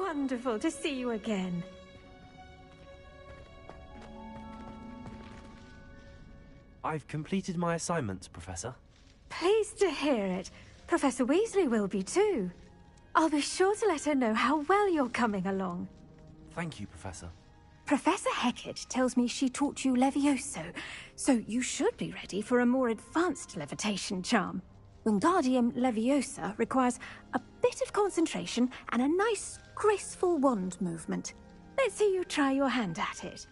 wonderful to see you again. I've completed my assignments, Professor. Pleased to hear it. Professor Weasley will be too. I'll be sure to let her know how well you're coming along. Thank you, Professor. Professor Hecat tells me she taught you Levioso, so you should be ready for a more advanced levitation charm. Wingardium Leviosa requires a bit of concentration and a nice, graceful wand movement. Let's see you try your hand at it.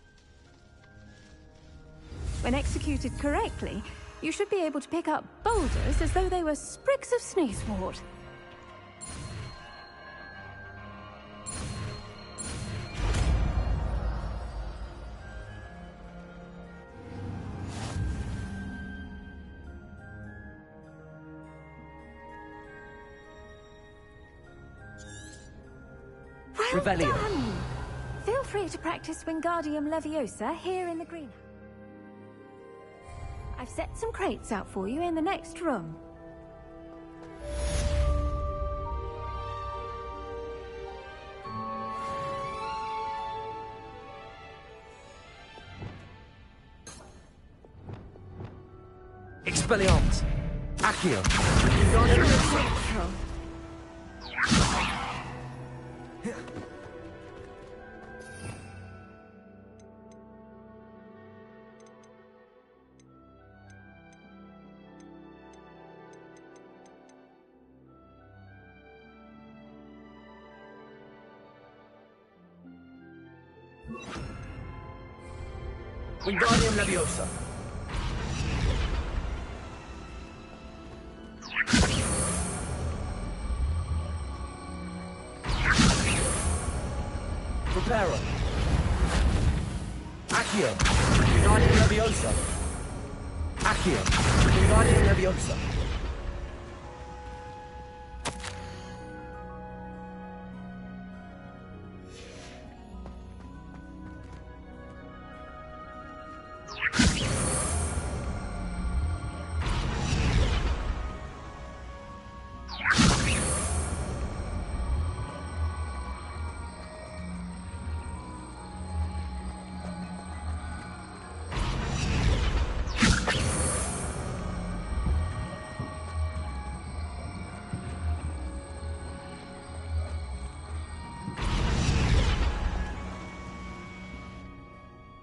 When executed correctly, you should be able to pick up boulders as though they were sprigs of sneezewort. Well done! Feel free to practice Wingardium Leviosa here in the greenhouse. I've set some crates out for you in the next room. Expelliarmus! Accio! Wingardium Leviosa. Preparo. Accio. Wingardium Leviosa. Accio. Wingardium Leviosa.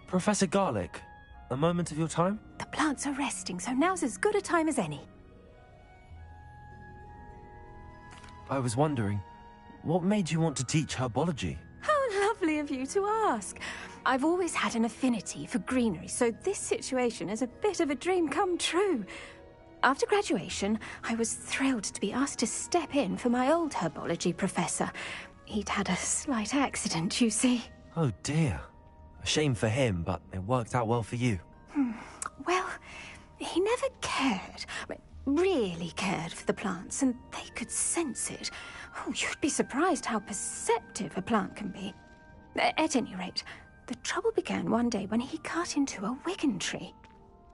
Professor Garlick, a moment of your time? The plants are resting, so now's as good a time as any. I was wondering, what made you want to teach herbology? How lovely of you to ask. I've always had an affinity for greenery, so this situation is a bit of a dream come true. After graduation, I was thrilled to be asked to step in for my old herbology professor. He'd had a slight accident, you see. Oh dear. A shame for him, but it worked out well for you. Well, he never really cared for the plants, and they could sense it. Oh, you'd be surprised how perceptive a plant can be. At any rate, the trouble began one day when he cut into a Wigan tree.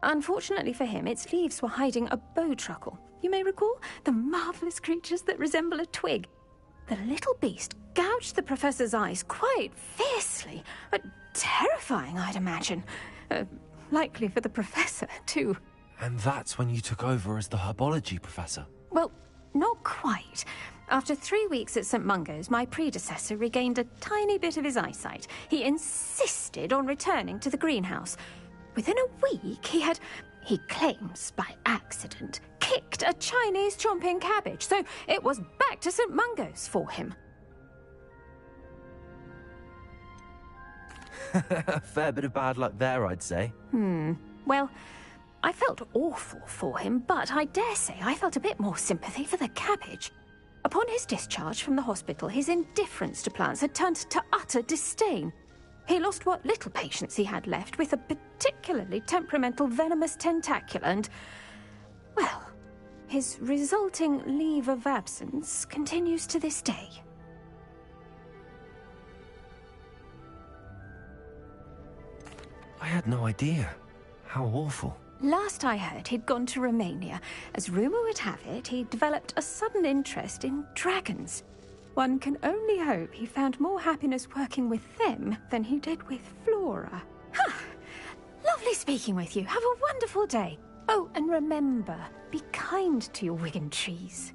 Unfortunately for him, its leaves were hiding a bowtruckle. You may recall the marvellous creatures that resemble a twig. The little beast gouged the professor's eyes quite fiercely, but terrifying, I'd imagine. Likely for the professor, too. And that's when you took over as the herbology professor? Well, not quite. After 3 weeks at St. Mungo's, my predecessor regained a tiny bit of his eyesight. He insisted on returning to the greenhouse. Within a week, he claims by accident, kicked a Chinese chomping cabbage, so it was back to St. Mungo's for him. A fair bit of bad luck there, I'd say. Well, I felt awful for him, but I dare say I felt a bit more sympathy for the cabbage. Upon his discharge from the hospital, his indifference to plants had turned to utter disdain. He lost what little patience he had left with a particularly temperamental venomous tentacula and, well, his resulting leave of absence continues to this day. I had no idea. How awful. Last I heard, he'd gone to Romania. As rumour would have it, he'd developed a sudden interest in dragons. One can only hope he found more happiness working with them than he did with Flora. Lovely speaking with you. Have a wonderful day. Oh, and remember, be kind to your Wigan trees.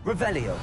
Revelio.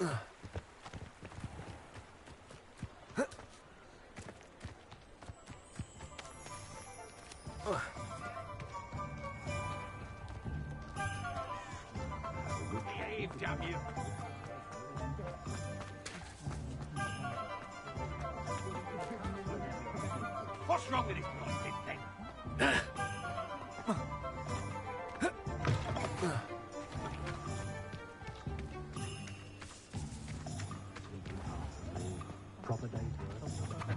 Behave, damn you! What's wrong with this blasted thing? Proper day's work.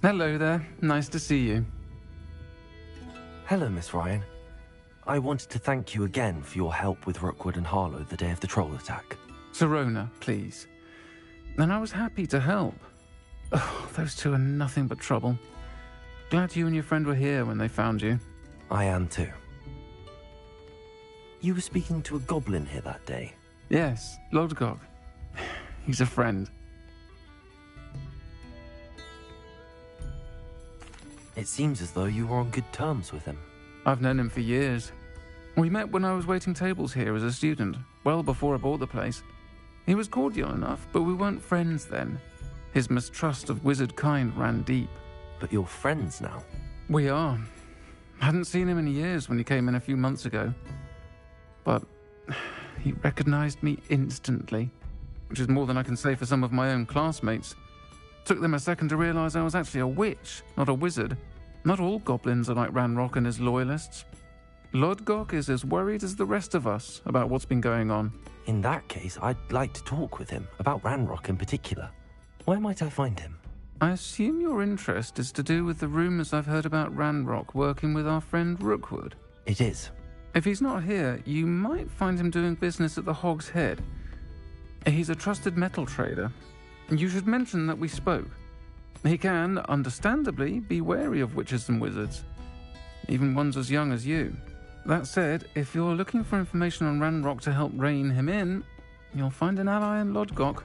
Hello there. Nice to see you. Hello, Miss Ryan. I wanted to thank you again for your help with Rookwood and Harlow the day of the troll attack. Sirona, please. And I was happy to help. Oh, those two are nothing but trouble. Glad you and your friend were here when they found you. I am too. You were speaking to a goblin here that day. Yes, Lodgok. He's a friend. It seems as though you were on good terms with him. I've known him for years. We met when I was waiting tables here as a student, well before I bought the place. He was cordial enough, but we weren't friends then. His mistrust of wizard kind ran deep. But you're friends now. We are. Hadn't seen him in years when he came in a few months ago. But he recognized me instantly, which is more than I can say for some of my own classmates. Took them a second to realize I was actually a witch, not a wizard. Not all goblins are like Ranrock and his loyalists. Lodgok is as worried as the rest of us about what's been going on. In that case, I'd like to talk with him, about Ranrock in particular. Where might I find him? I assume your interest is to do with the rumors I've heard about Ranrock working with our friend Rookwood. It is. If he's not here, you might find him doing business at the Hog's Head. He's a trusted metal trader. You should mention that we spoke. He can, understandably, be wary of witches and wizards, even ones as young as you. That said, if you're looking for information on Ranrock to help rein him in, you'll find an ally in Lodgok.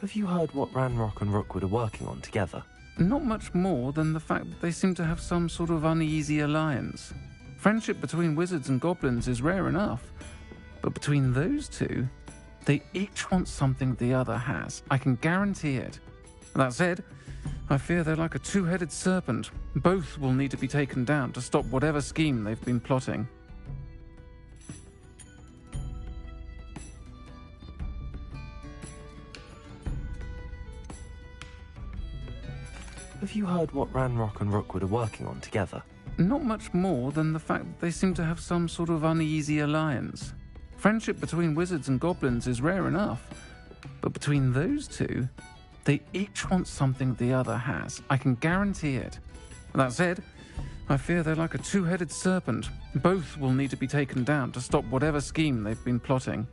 Have you heard what Ranrock and Rookwood are working on together? Not much more than the fact that they seem to have some sort of uneasy alliance. Friendship between wizards and goblins is rare enough, but between those two, they each want something the other has. I can guarantee it. That said, I fear they're like a two-headed serpent. Both will need to be taken down to stop whatever scheme they've been plotting. Have you heard what Ranrock and Rookwood are working on together? Not much more than the fact that they seem to have some sort of uneasy alliance. Friendship between wizards and goblins is rare enough, but between those two, they each want something the other has. I can guarantee it. That said, I fear they're like a two-headed serpent. Both will need to be taken down to stop whatever scheme they've been plotting.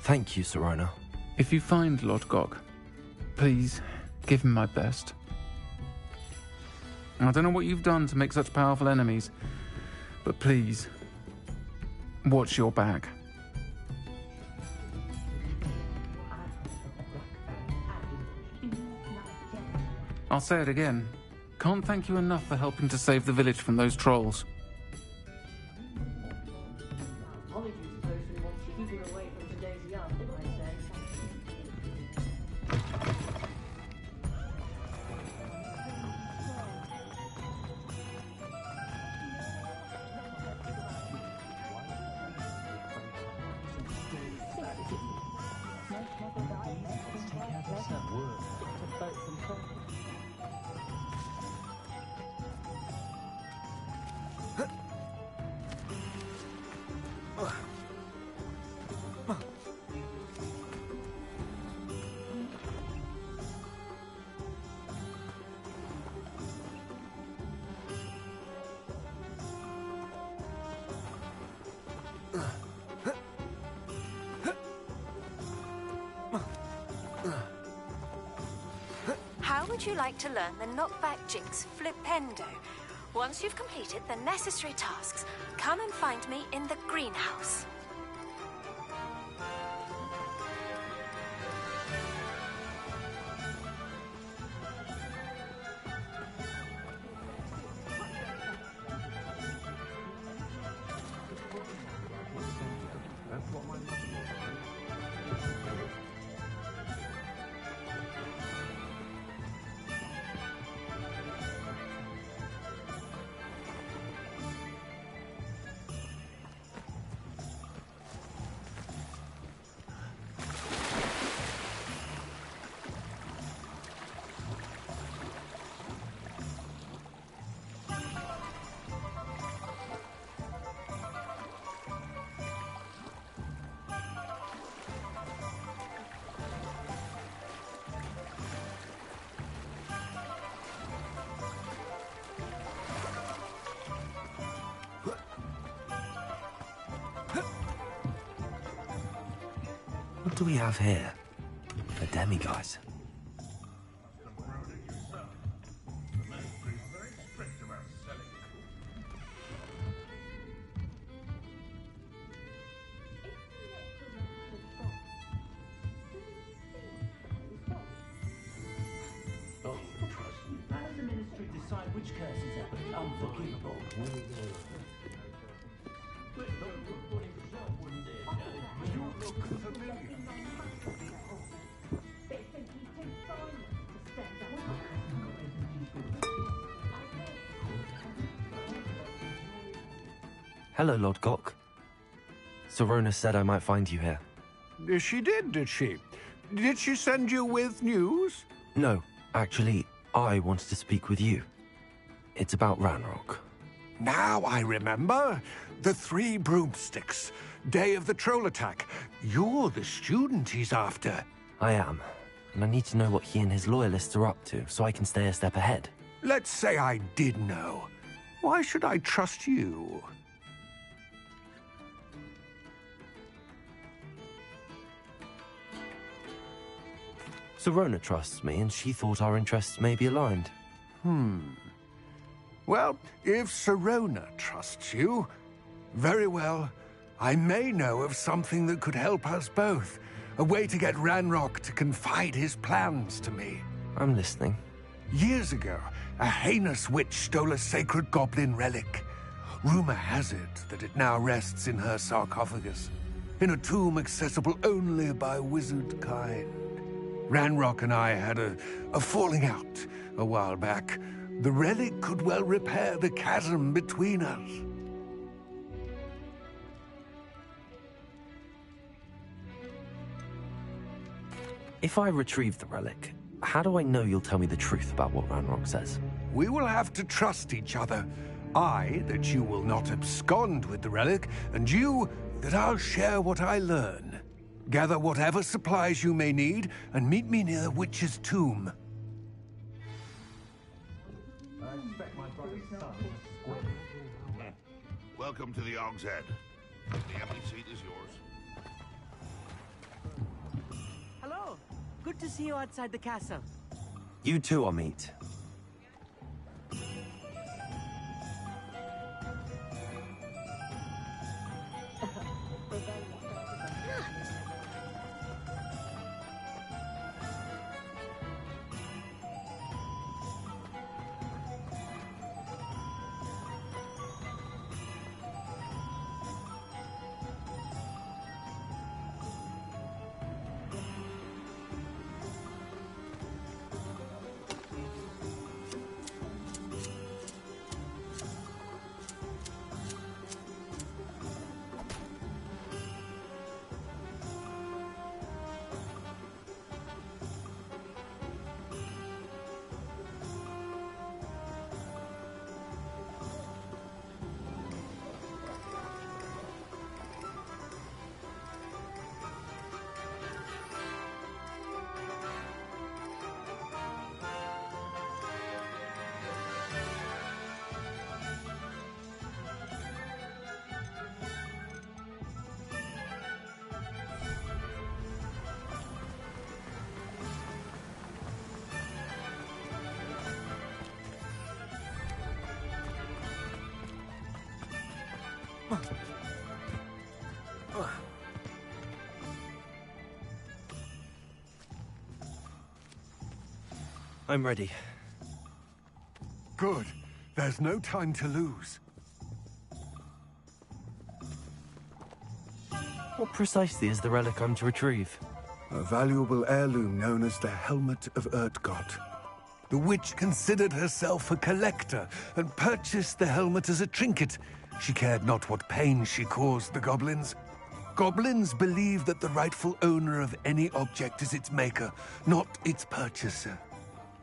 Thank you, Sirona. If you find Lodgok, please give him my best. I don't know what you've done to make such powerful enemies, but please, watch your back. I'll say it again. Can't thank you enough for helping to save the village from those trolls. would you like to learn the knockback jinx flipendo? Once you've completed the necessary tasks, come and find me in the greenhouse. What do we have here? A demiguise. As the ministry decide which curses are unforgivable. Hello, Lord Gok. Serona said I might find you here. She did she? Did she send you with news? No, actually, I wanted to speak with you. It's about Ranrock. Now I remember. The 3 broomsticks. Day of the troll attack. You're the student he's after. I am, and I need to know what he and his loyalists are up to so I can stay a step ahead. Let's say I did know. Why should I trust you? Serona trusts me, and she thought our interests may be aligned. Well, if Serona trusts you, very well. I may know of something that could help us both. A way to get Ranrock to confide his plans to me. I'm listening. Years ago, a heinous witch stole a sacred goblin relic. Rumor has it that it now rests in her sarcophagus, in a tomb accessible only by wizard kind. Ranrock and I had a falling out a while back. The relic could well repair the chasm between us. If I retrieve the relic, how do I know you'll tell me the truth about what Ranrock says? We will have to trust each other. I, that you will not abscond with the relic, and you, that I'll share what I learn. Gather whatever supplies you may need, and meet me near the witch's tomb. Welcome to the Og's Head. The empty seat is yours. Hello. Good to see you outside the castle. You too, Amit. I'm ready. Good. There's no time to lose. What precisely is the relic I'm to retrieve? A valuable heirloom known as the Helmet of Urtkot. The witch considered herself a collector and purchased the helmet as a trinket. She cared not what pain she caused the goblins. Goblins believe that the rightful owner of any object is its maker, not its purchaser.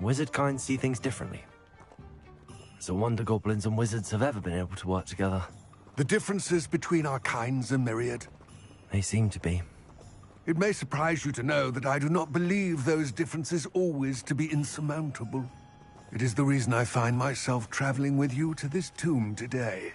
Wizard kind see things differently. It's a wonder goblins and wizards have ever been able to work together. The differences between our kinds are myriad. They seem to be. It may surprise you to know that I do not believe those differences always to be insurmountable. It is the reason I find myself traveling with you to this tomb today.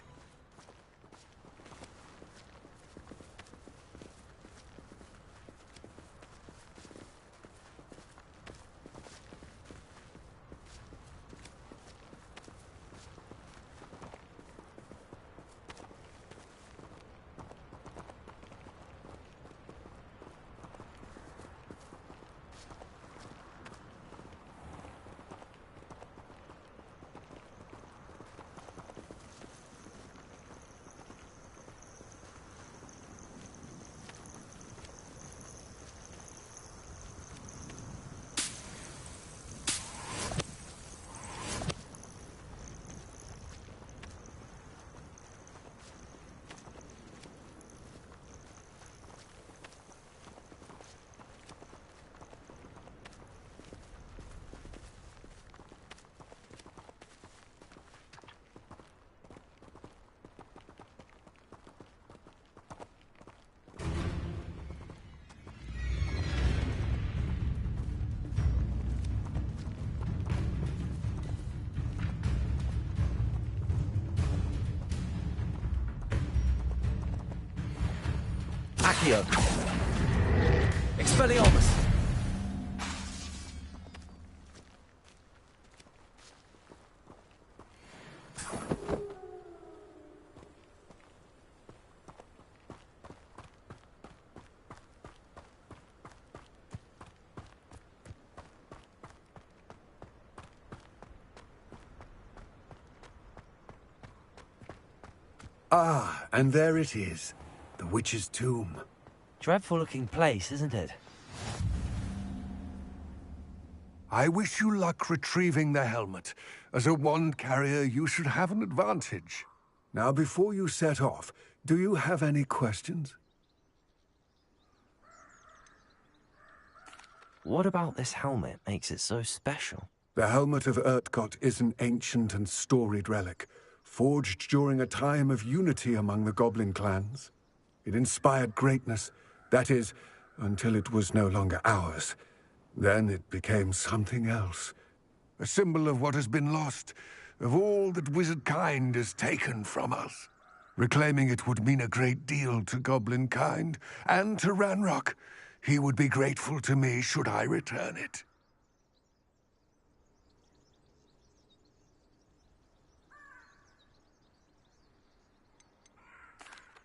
Accio! Expelliarmus! Ah, and there it is. The witch's tomb. Dreadful looking place, isn't it? I wish you luck retrieving the helmet. As a wand carrier, you should have an advantage. Now, before you set off, do you have any questions? What about this helmet makes it so special? The Helmet of Urtkot is an ancient and storied relic, forged during a time of unity among the goblin clans. It inspired greatness, that is, until it was no longer ours. Then it became something else. A symbol of what has been lost, of all that wizard kind is taken from us. Reclaiming it would mean a great deal to goblin kind, and to Ranrock. He would be grateful to me should I return it.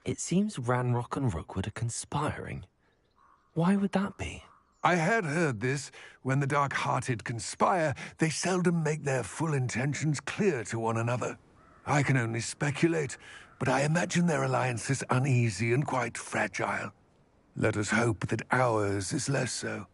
It seems Ranrock and Rookwood are conspiring. Why would that be? I had heard this. When the dark-hearted conspire, they seldom make their full intentions clear to one another. I can only speculate, but I imagine their alliance is uneasy and quite fragile. Let us hope that ours is less so.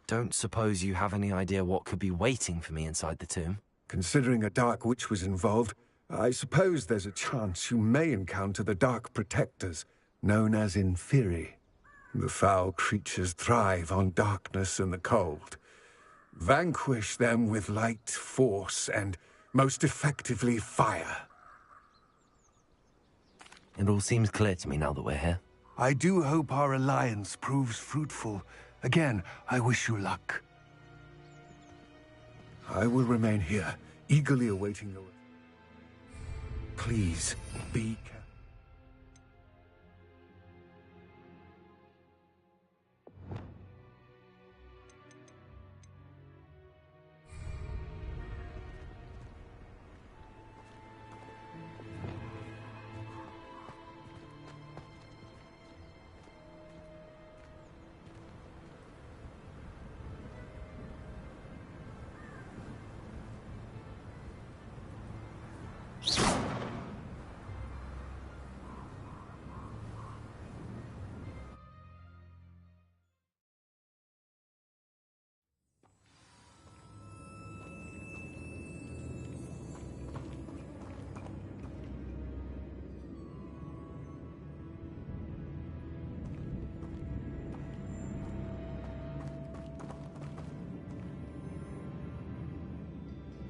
Don't suppose you have any idea what could be waiting for me inside the tomb? Considering a dark witch was involved, I suppose there's a chance you may encounter the Dark Protectors, known as Inferi. The foul creatures thrive on darkness and the cold. Vanquish them with light, force, and, most effectively, fire. It all seems clear to me now that we're here. I do hope our alliance proves fruitful. Again, I wish you luck. I will remain here, eagerly awaiting your... Please, be careful.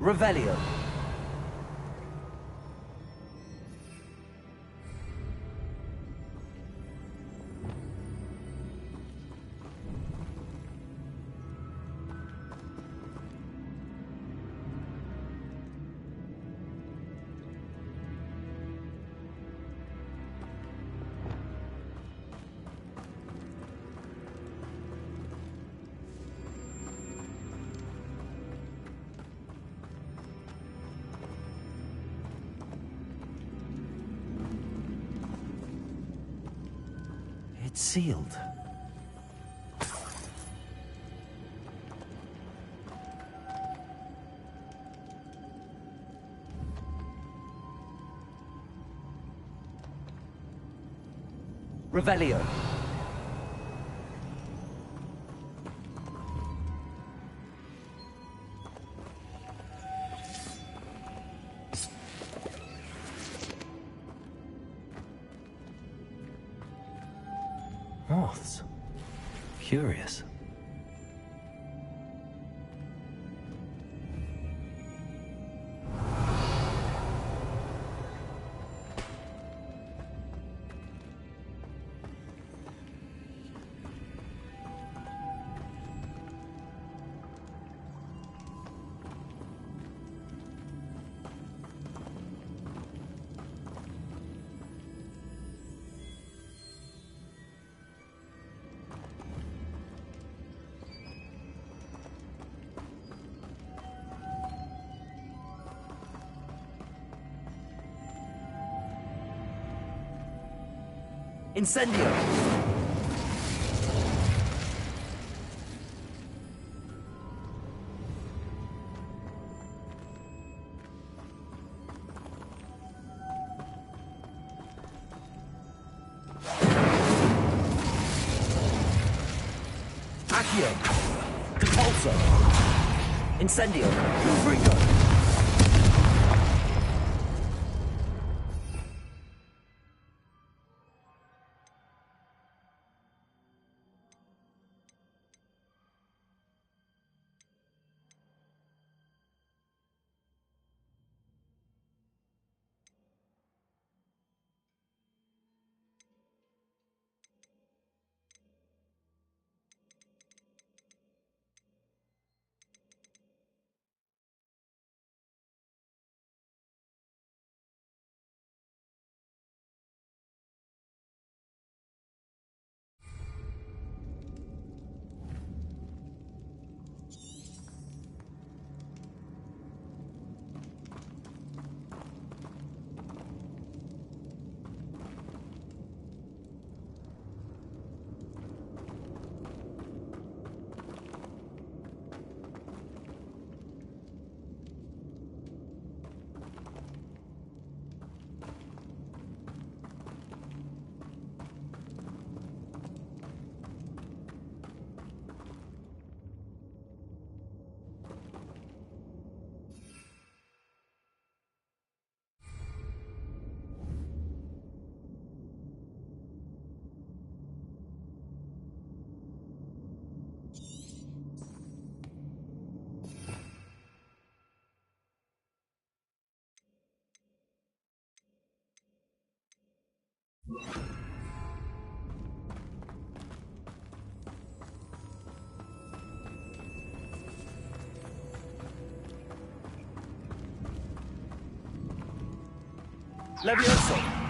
Revelio. It's sealed. Revelio. Moths. Curious. Incendio! Accio! Depulso! Incendio! Confringo! Levioso!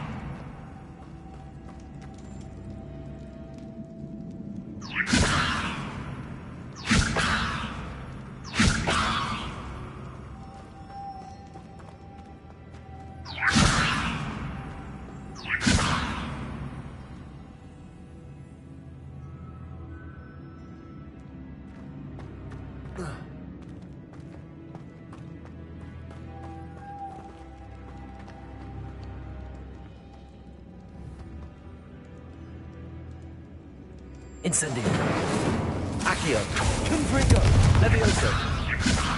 Incendio. Accio. Confringo. Levioso.